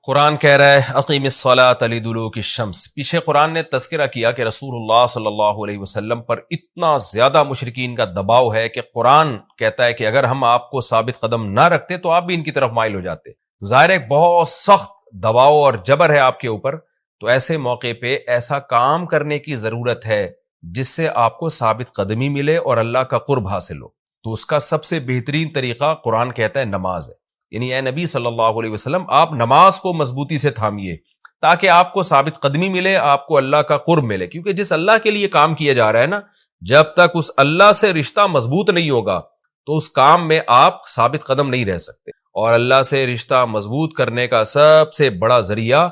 قرآن کہہ رہا ہے اقیم الصلاۃ لدلوک الشمس۔ پیچھے قرآن نے تذکرہ کیا کہ رسول اللہ صلی اللہ علیہ وسلم پر اتنا زیادہ مشرکین کا دباؤ ہے کہ قرآن کہتا ہے کہ اگر ہم آپ کو ثابت قدم نہ رکھتے تو آپ بھی ان کی طرف مائل ہو جاتے۔ ظاہر ہے بہت سخت دباؤ اور جبر ہے آپ کے اوپر، تو ایسے موقع پہ ایسا کام کرنے کی ضرورت ہے جس سے آپ کو ثابت قدمی ملے اور اللہ کا قرب حاصل ہو۔ تو اس کا سب سے بہترین طریقہ قرآن کہتا ہے نماز ہے۔ یعنی اے نبی صلی اللہ علیہ وسلم آپ نماز کو مضبوطی سے تھامیے تاکہ آپ کو ثابت قدمی ملے، آپ کو اللہ کا قرب ملے، کیونکہ جس اللہ کے لیے کام کیا جا رہا ہے نا، جب تک اس اللہ سے رشتہ مضبوط نہیں ہوگا تو اس کام میں آپ ثابت قدم نہیں رہ سکتے۔ اور اللہ سے رشتہ مضبوط کرنے کا سب سے بڑا ذریعہ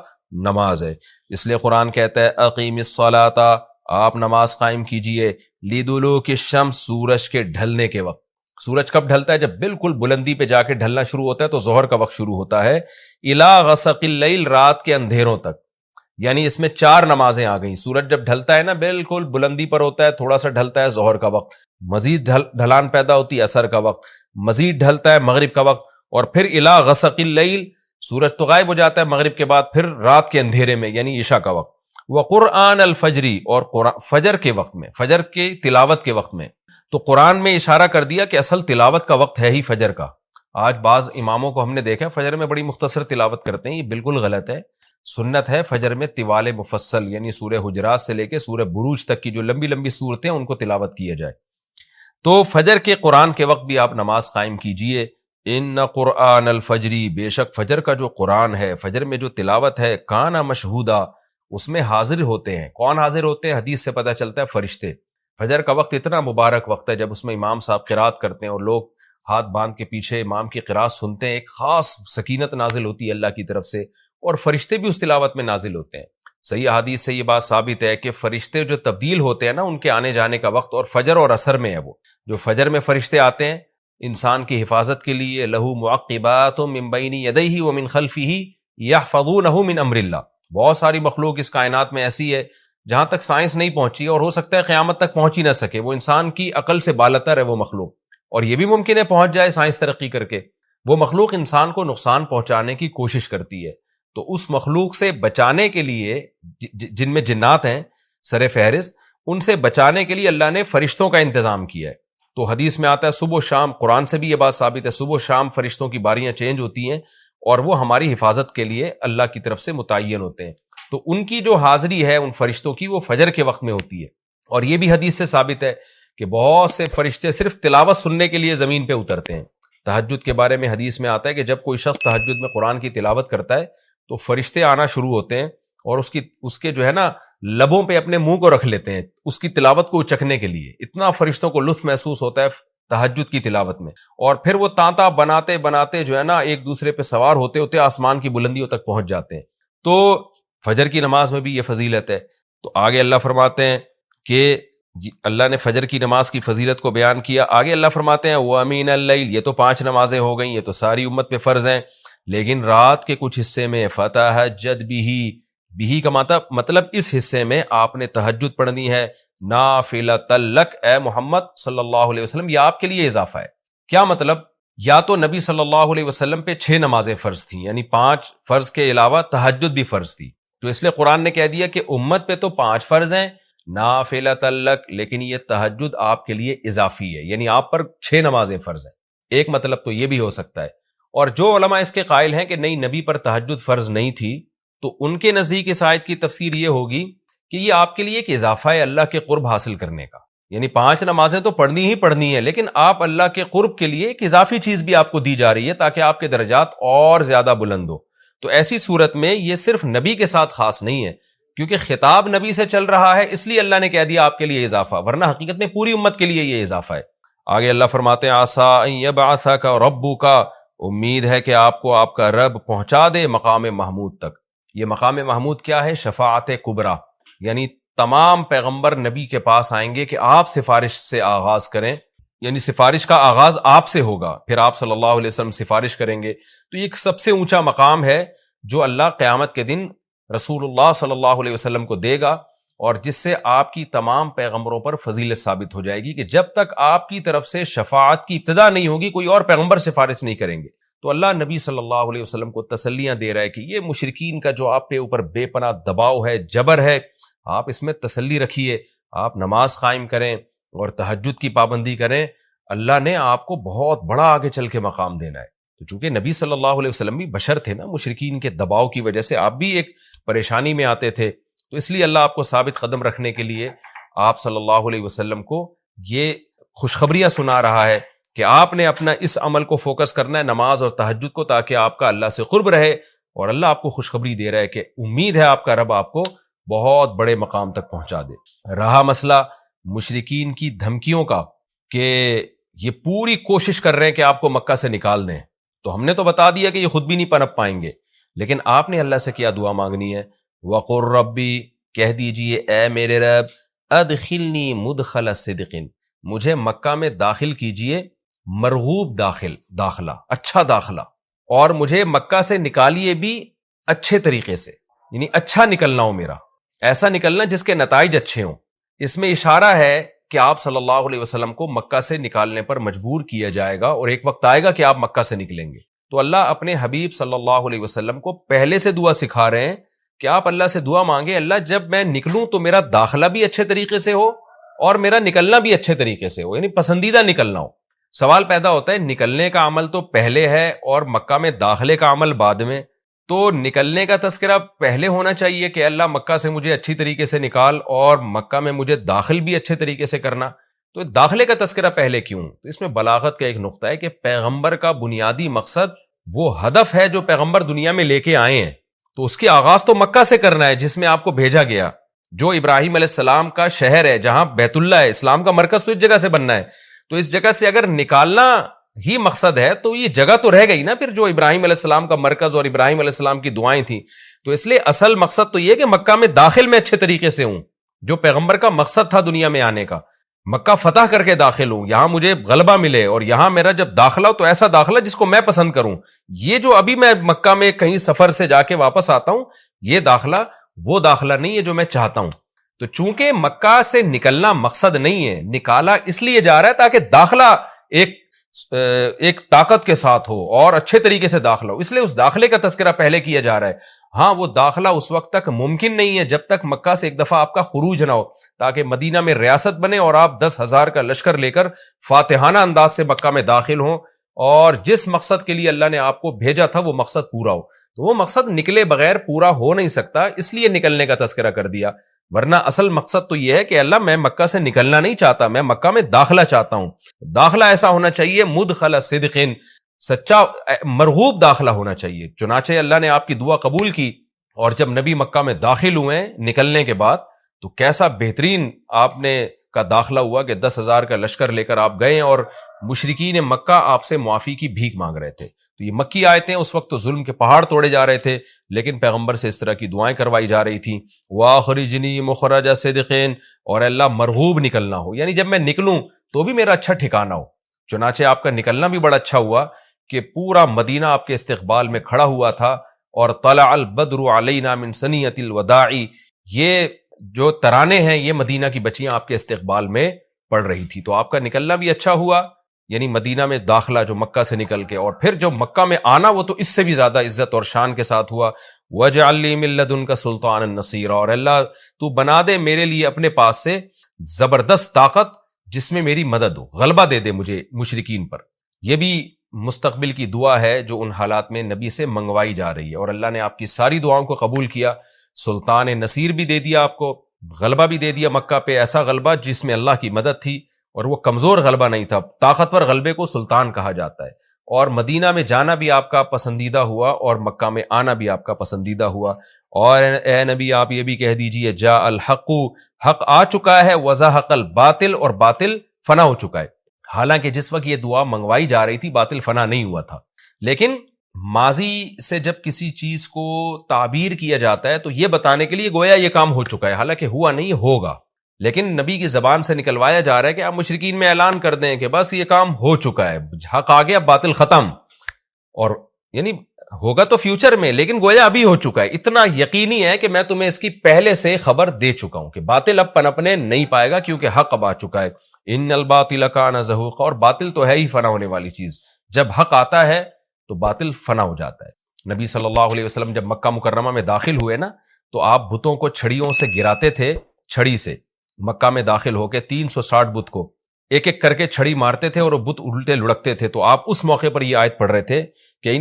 نماز ہے۔ اس لیے قرآن کہتا ہے اقیم الصلاۃ، آپ نماز قائم کیجئے لدلوک الشمس، سورج کے ڈھلنے کے وقت۔ سورج کب ڈھلتا ہے؟ جب بالکل بلندی پہ جا کے ڈھلنا شروع ہوتا ہے تو ظہر کا وقت شروع ہوتا ہے، الی غسق اللیل، رات کے اندھیروں تک۔ یعنی اس میں 4 نمازیں آ گئیں۔ سورج جب ڈھلتا ہے نا، بالکل بلندی پر ہوتا ہے، تھوڑا سا ڈھلتا ہے ظہر کا وقت، مزید ڈھلان پیدا ہوتی ہے عصر کا وقت، مزید ڈھلتا ہے مغرب کا وقت، اور پھر الی غسق اللیل، سورج تو غائب ہو جاتا ہے مغرب کے بعد، پھر رات کے اندھیرے میں یعنی عشاء کا وقت۔ وقرآن الفجر، اور فجر کے وقت میں، فجر کی تلاوت کے وقت میں۔ تو قرآن میں اشارہ کر دیا کہ اصل تلاوت کا وقت ہے ہی فجر کا۔ آج بعض اماموں کو ہم نے دیکھا فجر میں بڑی مختصر تلاوت کرتے ہیں، یہ بالکل غلط ہے۔ سنت ہے فجر میں طوال مفصل، یعنی سورہ حجرات سے لے کے سورہ بروج تک کی جو لمبی لمبی صورتیں ان کو تلاوت کیا جائے۔ تو فجر کے قرآن کے وقت بھی آپ نماز قائم کیجئے۔ ان قرآن الفجر، بے شک فجر کا جو قرآن ہے، فجر میں جو تلاوت ہے، کانا مشہودا، اس میں حاضر ہوتے ہیں۔ کون حاضر ہوتے ہیں؟ حدیث سے پتہ چلتا ہے فرشتے۔ فجر کا وقت اتنا مبارک وقت ہے جب اس میں امام صاحب قرات کرتے ہیں اور لوگ ہاتھ باندھ کے پیچھے امام کی قرات سنتے ہیں، ایک خاص سکینت نازل ہوتی ہے اللہ کی طرف سے، اور فرشتے بھی اس تلاوت میں نازل ہوتے ہیں۔ صحیح حدیث سے یہ بات ثابت ہے کہ فرشتے جو تبدیل ہوتے ہیں نا، ان کے آنے جانے کا وقت اور فجر اور عصر میں ہے۔ وہ جو فجر میں فرشتے آتے ہیں انسان کی حفاظت کے لیے، لہو معقبات من بین یدیہ ومن خلفہ یحفظونہ من امر اللہ، بہت ساری مخلوق اس کائنات میں ایسی ہے جہاں تک سائنس نہیں پہنچی، اور ہو سکتا ہے قیامت تک پہنچ ہی نہ سکے، وہ انسان کی عقل سے بالاتر ہے وہ مخلوق، اور یہ بھی ممکن ہے پہنچ جائے سائنس ترقی کر کے۔ وہ مخلوق انسان کو نقصان پہنچانے کی کوشش کرتی ہے، تو اس مخلوق سے بچانے کے لیے، جن میں جنات ہیں سر فہرست، ان سے بچانے کے لیے اللہ نے فرشتوں کا انتظام کیا ہے۔ تو حدیث میں آتا ہے صبح و شام، قرآن سے بھی یہ بات ثابت ہے، صبح و شام فرشتوں کی باریاں چینج ہوتی ہیں اور وہ ہماری حفاظت کے لیے اللہ کی طرف سے متعین ہوتے ہیں۔ تو ان کی جو حاضری ہے ان فرشتوں کی، وہ فجر کے وقت میں ہوتی ہے۔ اور یہ بھی حدیث سے ثابت ہے کہ بہت سے فرشتے صرف تلاوت سننے کے لیے زمین پہ اترتے ہیں۔ تہجد کے بارے میں حدیث میں آتا ہے کہ جب کوئی شخص تہجد میں قرآن کی تلاوت کرتا ہے تو فرشتے آنا شروع ہوتے ہیں اور اس کے جو ہے نا لبوں پہ اپنے منہ کو رکھ لیتے ہیں اس کی تلاوت کو چکھنے کے لیے۔ اتنا فرشتوں کو لطف محسوس ہوتا ہے تہجد کی تلاوت میں، اور پھر وہ تانتا بناتے بناتے جو ہے نا ایک دوسرے پہ سوار ہوتے ہوتے آسمان کی بلندیوں تک پہنچ جاتے ہیں۔ تو فجر کی نماز میں بھی یہ فضیلت ہے۔ تو آگے اللہ فرماتے ہیں کہ اللہ نے فجر کی نماز کی فضیلت کو بیان کیا، آگے اللہ فرماتے ہیں وَمِنَ اللَّيْلِ، یہ تو 5 نمازیں ہو گئیں، یہ تو ساری امت پہ فرض ہیں، لیکن رات کے کچھ حصے میں فَتَہَجَّدْ بِهِ کا مطلب اس حصے میں آپ نے تہجد پڑھنی ہے، نافلۃ لک، اے محمد صلی اللہ علیہ وسلم، یہ آپ کے لیے اضافہ ہے۔ کیا مطلب؟ یا تو نبی صلی اللہ علیہ وسلم پہ 6 نمازیں فرض تھیں، یعنی 5 فرض کے علاوہ تہجد بھی فرض تھی، تو اس لیے قرآن نے کہہ دیا کہ امت پہ تو 5 فرض ہیں نافلۃ لک، لیکن یہ تہجد آپ کے لیے اضافی ہے، یعنی آپ پر 6 نمازیں فرض ہیں۔ ایک مطلب تو یہ بھی ہو سکتا ہے۔ اور جو علماء اس کے قائل ہیں کہ نہیں نبی پر تہجد فرض نہیں تھی، تو ان کے نزدیک اس آیت کی تفسیر یہ ہوگی کہ یہ آپ کے لیے ایک اضافہ ہے اللہ کے قرب حاصل کرنے کا، یعنی 5 نمازیں تو پڑھنی ہی پڑھنی ہے، لیکن آپ اللہ کے قرب کے لیے ایک اضافی چیز بھی آپ کو دی جا رہی ہے تاکہ آپ کے درجات اور زیادہ بلند ہو۔ تو ایسی صورت میں یہ صرف نبی کے ساتھ خاص نہیں ہے، کیونکہ خطاب نبی سے چل رہا ہے، اس لیے اللہ نے کہہ دیا آپ کے لیے اضافہ، ورنہ حقیقت میں پوری امت کے لیے یہ اضافہ ہے۔ آگے اللہ فرماتے ہیں عسیٰ ان یبعثک ربک، امید ہے کہ آپ کو آپ کا رب پہنچا دے مقام محمود تک۔ یہ مقام محمود کیا ہے؟ شفاعت کبریٰ، یعنی تمام پیغمبر نبی کے پاس آئیں گے کہ آپ سفارش سے آغاز کریں، یعنی سفارش کا آغاز آپ سے ہوگا، پھر آپ صلی اللہ علیہ وسلم سفارش کریں گے۔ تو یہ ایک سب سے اونچا مقام ہے جو اللہ قیامت کے دن رسول اللہ صلی اللہ علیہ وسلم کو دے گا، اور جس سے آپ کی تمام پیغمبروں پر فضیلت ثابت ہو جائے گی کہ جب تک آپ کی طرف سے شفاعت کی ابتدا نہیں ہوگی کوئی اور پیغمبر سفارش نہیں کریں گے۔ تو اللہ نبی صلی اللہ علیہ وسلم کو تسلیاں دے رہا ہے کہ یہ مشرکین کا جو آپ کے اوپر بے پناہ دباؤ ہے، جبر ہے، آپ اس میں تسلی رکھیے، آپ نماز قائم کریں اور تہجد کی پابندی کریں، اللہ نے آپ کو بہت بڑا آگے چل کے مقام دینا ہے۔ تو چونکہ نبی صلی اللہ علیہ وسلم بھی بشر تھے نا، مشرکین کے دباؤ کی وجہ سے آپ بھی ایک پریشانی میں آتے تھے، تو اس لیے اللہ آپ کو ثابت قدم رکھنے کے لیے آپ صلی اللہ علیہ وسلم کو یہ خوشخبریاں سنا رہا ہے کہ آپ نے اپنا اس عمل کو فوکس کرنا ہے، نماز اور تہجد کو، تاکہ آپ کا اللہ سے قرب رہے، اور اللہ آپ کو خوشخبری دے رہا ہے کہ امید ہے آپ کا رب آپ کو بہت بڑے مقام تک پہنچا دے۔ رہا مسئلہ مشرکین کی دھمکیوں کا کہ یہ پوری کوشش کر رہے ہیں کہ آپ کو مکہ سے نکال دیں، تو ہم نے تو بتا دیا کہ یہ خود بھی نہیں پنپ پائیں گے، لیکن آپ نے اللہ سے کیا دعا مانگنی ہے؟ وَقُلْ رَبِّ، کہہ دیجئے اے میرے رب، ادخلنی مدخل صدق، مجھے مکہ میں داخل کیجئے مرغوب داخلہ، اچھا داخلہ، اور مجھے مکہ سے نکالیے بھی اچھے طریقے سے، یعنی اچھا نکلنا ہو میرا، ایسا نکلنا جس کے نتائج اچھے ہوں۔ اس میں اشارہ ہے کہ آپ صلی اللہ علیہ وسلم کو مکہ سے نکالنے پر مجبور کیا جائے گا، اور ایک وقت آئے گا کہ آپ مکہ سے نکلیں گے۔ تو اللہ اپنے حبیب صلی اللہ علیہ وسلم کو پہلے سے دعا سکھا رہے ہیں کہ آپ اللہ سے دعا مانگیں، اللہ جب میں نکلوں تو میرا داخلہ بھی اچھے طریقے سے ہو اور میرا نکلنا بھی اچھے طریقے سے ہو، یعنی پسندیدہ نکلنا ہو۔ سوال پیدا ہوتا ہے، نکلنے کا عمل تو پہلے ہے اور مکہ میں داخلے کا عمل بعد میں، تو نکلنے کا تذکرہ پہلے ہونا چاہیے کہ اللہ مکہ سے مجھے اچھی طریقے سے نکال، اور مکہ میں مجھے داخل بھی اچھے طریقے سے کرنا، تو داخلے کا تذکرہ پہلے کیوں؟ تو اس میں بلاغت کا ایک نقطہ ہے کہ پیغمبر کا بنیادی مقصد وہ ہدف ہے جو پیغمبر دنیا میں لے کے آئے ہیں، تو اس کی آغاز تو مکہ سے کرنا ہے جس میں آپ کو بھیجا گیا، جو ابراہیم علیہ السلام کا شہر ہے، جہاں بیت اللہ ہے، اسلام کا مرکز تو اس جگہ سے بننا ہے، تو اس جگہ سے اگر نکالنا ہی مقصد ہے تو یہ جگہ تو رہ گئی نا پھر، جو ابراہیم علیہ السلام کا مرکز اور ابراہیم علیہ السلام کی دعائیں تھیں، تو اس لیے اصل مقصد تو یہ کہ مکہ میں داخل میں اچھے طریقے سے ہوں، جو پیغمبر کا مقصد تھا دنیا میں آنے کا، مکہ فتح کر کے داخل ہوں، یہاں مجھے غلبہ ملے، اور یہاں میرا جب داخلہ ہو تو ایسا داخلہ جس کو میں پسند کروں۔ یہ جو ابھی میں مکہ میں کہیں سفر سے جا کے واپس آتا ہوں، یہ داخلہ وہ داخلہ نہیں ہے جو میں چاہتا ہوں۔ تو چونکہ مکہ سے نکلنا مقصد نہیں ہے، نکالا اس لیے جا رہا ہے تاکہ داخلہ ایک طاقت کے ساتھ ہو اور اچھے طریقے سے داخلہ ہو، اس لیے اس داخلے کا تذکرہ پہلے کیا جا رہا ہے۔ ہاں، وہ داخلہ اس وقت تک ممکن نہیں ہے جب تک مکہ سے ایک دفعہ آپ کا خروج نہ ہو، تاکہ مدینہ میں ریاست بنے اور آپ 10,000 کا لشکر لے کر فاتحانہ انداز سے مکہ میں داخل ہوں، اور جس مقصد کے لیے اللہ نے آپ کو بھیجا تھا وہ مقصد پورا ہو۔ تو وہ مقصد نکلے بغیر پورا ہو نہیں سکتا، اس لیے نکلنے کا تذکرہ کر دیا، ورنہ اصل مقصد تو یہ ہے کہ اللہ میں مکہ سے نکلنا نہیں چاہتا، میں مکہ میں داخلہ چاہتا ہوں۔ داخلہ ایسا ہونا چاہیے مدخل صدق، سچا مرغوب داخلہ ہونا چاہیے۔ چنانچہ اللہ نے آپ کی دعا قبول کی، اور جب نبی مکہ میں داخل ہوئے نکلنے کے بعد، تو کیسا بہترین آپ نے کا داخلہ ہوا کہ 10,000 کا لشکر لے کر آپ گئے، اور مشرکین مکہ آپ سے معافی کی بھیک مانگ رہے تھے۔ تو یہ مکی آیتیں اس وقت تو ظلم کے پہاڑ توڑے جا رہے تھے، لیکن پیغمبر سے اس طرح کی دعائیں کروائی جا رہی تھیں، وَأَخْرِجْنِي مُخْرَجَ صِدْقٍ، اور اللہ مرغوب نکلنا ہو، یعنی جب میں نکلوں تو بھی میرا اچھا ٹھکانہ ہو۔ چنانچہ آپ کا نکلنا بھی بڑا اچھا ہوا کہ پورا مدینہ آپ کے استقبال میں کھڑا ہوا تھا، اور طلع البدر علینا من ثنیۃ الوداع، یہ جو ترانے ہیں یہ مدینہ کی بچیاں آپ کے استقبال میں پڑھ رہی تھی۔ تو آپ کا نکلنا بھی اچھا ہوا، یعنی مدینہ میں داخلہ جو مکہ سے نکل کے، اور پھر جو مکہ میں آنا وہ تو اس سے بھی زیادہ عزت اور شان کے ساتھ ہوا۔ وَاجْعَلْ لِي مِن لَّدُنْكَ سُلْطَانًا نَصِيرًا، اور اللہ تو بنا دے میرے لیے اپنے پاس سے زبردست طاقت جس میں میری مدد ہو، غلبہ دے دے مجھے مشرکین پر۔ یہ بھی مستقبل کی دعا ہے جو ان حالات میں نبی سے منگوائی جا رہی ہے، اور اللہ نے آپ کی ساری دعاؤں کو قبول کیا، سلطان نصیر بھی دے دیا آپ کو، غلبہ بھی دے دیا مکہ پہ، ایسا غلبہ جس میں اللہ کی مدد تھی، اور وہ کمزور غلبہ نہیں تھا، طاقتور غلبے کو سلطان کہا جاتا ہے۔ اور مدینہ میں جانا بھی آپ کا پسندیدہ ہوا، اور مکہ میں آنا بھی آپ کا پسندیدہ ہوا۔ اور اے نبی آپ یہ بھی کہہ دیجئے جاء الحق، حق آ چکا ہے، وزہق الباطل، اور باطل فنا ہو چکا ہے۔ حالانکہ جس وقت یہ دعا منگوائی جا رہی تھی باطل فنا نہیں ہوا تھا، لیکن ماضی سے جب کسی چیز کو تعبیر کیا جاتا ہے تو یہ بتانے کے لیے گویا یہ کام ہو چکا ہے، حالانکہ ہوا نہیں، ہوگا، لیکن نبی کی زبان سے نکلوایا جا رہا ہے کہ آپ مشرکین میں اعلان کر دیں کہ بس یہ کام ہو چکا ہے، حق آ گیا، باطل ختم، اور یعنی ہوگا تو فیوچر میں، لیکن گویا ابھی ہو چکا ہے۔ اتنا یقینی ہے کہ میں تمہیں اس کی پہلے سے خبر دے چکا ہوں کہ باطل اب پنپنے نہیں پائے گا، کیونکہ حق اب آ چکا ہے۔ ان الباطل کان زہوقا، اور باطل تو ہے ہی فنا ہونے والی چیز، جب حق آتا ہے تو باطل فنا ہو جاتا ہے۔ نبی صلی اللہ علیہ وسلم جب مکہ مکرمہ میں داخل ہوئے نا تو آپ بتوں کو چھڑیوں سے گراتے تھے، چھڑی سے مکہ میں داخل ہو کے 360 بت کو ایک ایک کر کے چھڑی مارتے تھے اور وہ بت الٹے لڑکتے تھے۔ تو آپ اس موقع پر یہ آیت پڑھ رہے تھے کہ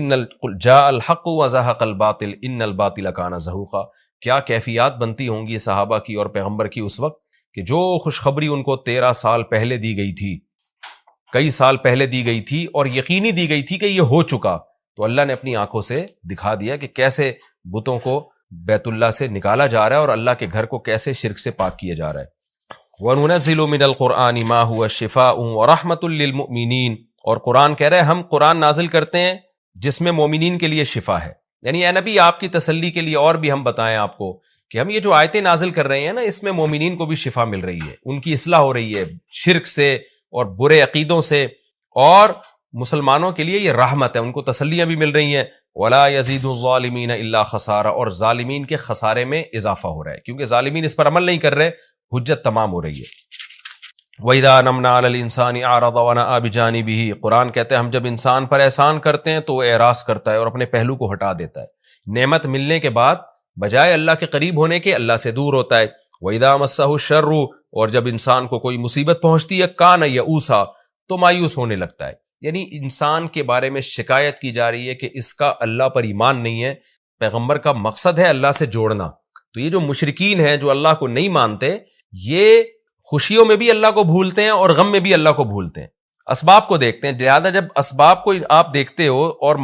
جاء الحق وزهق الباطل ان الباطل کان زہوقا۔ کیا کیفیات بنتی ہوں گی صحابہ کی اور پیغمبر کی اس وقت کہ جو خوشخبری ان کو 13 سال پہلے دی گئی تھی، کئی سال پہلے دی گئی تھی اور یقینی دی گئی تھی کہ یہ ہو چکا، تو اللہ نے اپنی آنکھوں سے دکھا دیا کہ کیسے بتوں کو بیت اللہ سے نکالا جا رہا ہے اور اللہ کے گھر کو کیسے شرک سے پاک کیا جا رہا ہے۔ وَنُنَزِّلُ مِنَ الْقُرْآنِ مَا هُوَ شِفَاءٌ وَرَحْمَةٌ لِّلْمُؤْمِنِينَ، اور قرآن کہہ رہے ہیں ہم قرآن نازل کرتے ہیں جس میں مومنین کے لیے شفا ہے، یعنی اے نبی آپ کی تسلی کے لیے اور بھی ہم بتائیں آپ کو کہ ہم یہ جو آیتیں نازل کر رہے ہیں نا اس میں مومنین کو بھی شفا مل رہی ہے، ان کی اصلاح ہو رہی ہے شرک سے اور برے عقیدوں سے، اور مسلمانوں کے لیے یہ رحمت ہے، ان کو تسلیاں بھی مل رہی ہیں۔ وَلَا يَزِيدُ الظَّالِمِينَ إِلَّا خَسَارًا، اور ظالمین کے خسارے میں اضافہ ہو رہا ہے کیونکہ ظالمین اس پر عمل نہیں کر رہے، حجت تمام ہو رہی ہے۔ وَإِذَا نَمْنَا عَلَى الْإِنسَانِ أَعْرَضَ وَنَأَىٰ بِجَانِبِهِ، قرآن کہتے ہیں ہم جب انسان پر احسان کرتے ہیں تو وہ اعراض کرتا ہے اور اپنے پہلو کو ہٹا دیتا ہے، نعمت ملنے کے بعد بجائے اللہ کے قریب ہونے کے اللہ سے دور ہوتا ہے۔ وَإِذَا مَسَّهُ الشَّرُّ، اور جب انسان کو کوئی مصیبت پہنچتی ہے کَانَ یئوسا، تو مایوس ہونے لگتا ہے، یعنی انسان کے بارے میں شکایت کی جا رہی ہے کہ اس کا اللہ پر ایمان نہیں ہے۔ پیغمبر کا مقصد ہے اللہ سے جوڑنا، تو یہ جو مشرکین ہیں جو اللہ کو نہیں مانتے، یہ خوشیوں میں بھی اللہ کو بھولتے ہیں اور غم میں بھی اللہ کو بھولتے ہیں، اسباب کو دیکھتے ہیں۔ لہٰذا جب اسباب کو آپ دیکھتے ہو اور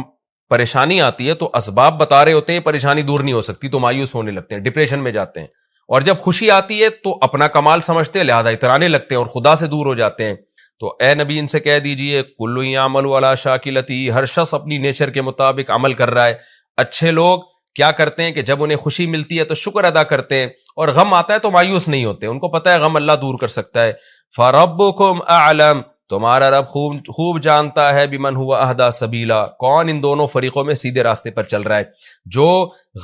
پریشانی آتی ہے تو اسباب بتا رہے ہوتے ہیں پریشانی دور نہیں ہو سکتی، تو مایوس ہونے لگتے ہیں، ڈپریشن میں جاتے ہیں، اور جب خوشی آتی ہے تو اپنا کمال سمجھتے ہیں لہذا اترانے لگتے ہیں اور خدا سے دور ہو جاتے ہیں۔ تو اے نبی ان سے کہہ دیجئے کل یعمل علی شاکلتی، ہر شخص اپنی نیچر کے مطابق عمل کر رہا ہے۔ اچھے لوگ کیا کرتے ہیں کہ جب انہیں خوشی ملتی ہے تو شکر ادا کرتے ہیں، اور غم آتا ہے تو مایوس نہیں ہوتے، ان کو پتہ ہے غم اللہ دور کر سکتا ہے۔ فَرَبُّكُمْ أَعْلَمُ، تمہارا رب خوب جانتا ہے بِمَنْ هُوَ أَهْدَىٰ سَبِيلًا، کون ان دونوں فریقوں میں سیدھے راستے پر چل رہا ہے، جو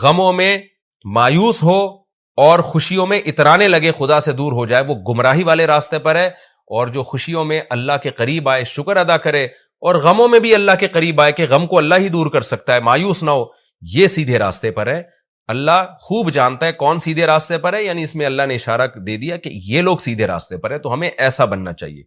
غموں میں مایوس ہو اور خوشیوں میں اترانے لگے خدا سے دور ہو جائے، وہ گمراہی والے راستے پر ہے، اور جو خوشیوں میں اللہ کے قریب آئے شکر ادا کرے اور غموں میں بھی اللہ کے قریب آئے کہ غم کو اللہ ہی دور کر سکتا ہے، مایوس نہ ہو، یہ سیدھے راستے پر ہے۔ اللہ خوب جانتا ہے کون سیدھے راستے پر ہے، یعنی اس میں اللہ نے اشارہ دے دیا کہ یہ لوگ سیدھے راستے پر ہے، تو ہمیں ایسا بننا چاہیے۔